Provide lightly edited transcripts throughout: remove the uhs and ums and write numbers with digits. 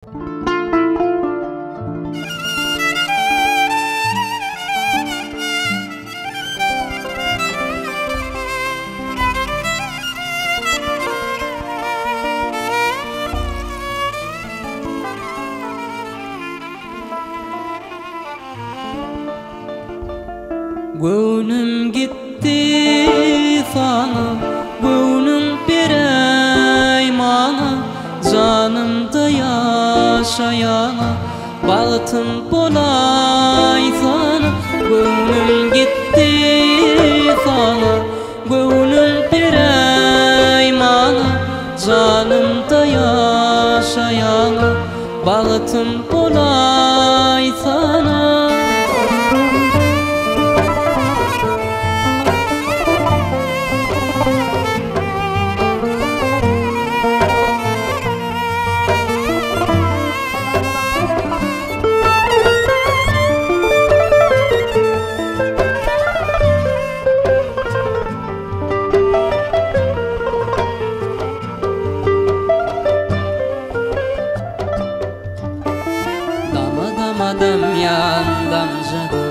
Gönlüm gitti sana, gönlüm berey mana, canımda yaşayana, bağıtım bolay sana. Gönlüm gitti sana, gönlüm berey mana, canımda yaşayana, bağıtım bolay sana. Damadım yandamcada,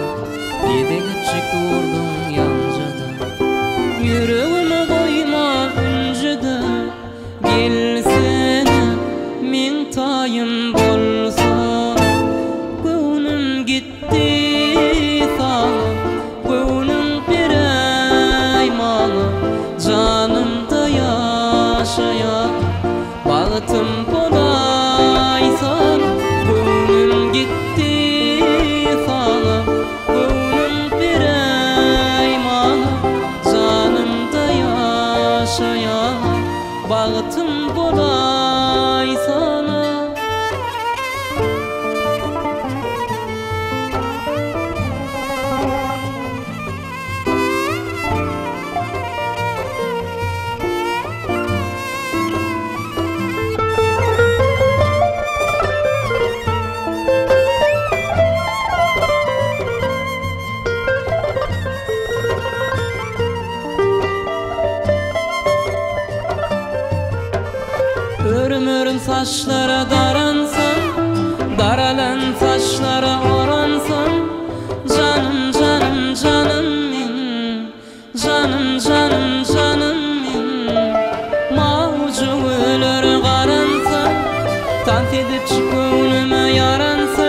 gidilipçik durdum yancada. Yüreğime koyma öncede, gelsene min tayım bolsa. Gönlüm gitti sana, gönlüm berey mana, canımda yaşayan, bağıtım bolay sana. Gönlüm gitti sana, gönlüm berey mana, canımda yaşayan, bağıtım bolay sana. Örüm saçlara daransan, daralan saçlara oransan, canım canım canım min, canım canım canım min. Mavcu ölür qaransan, tant edip gönlüme yaransan.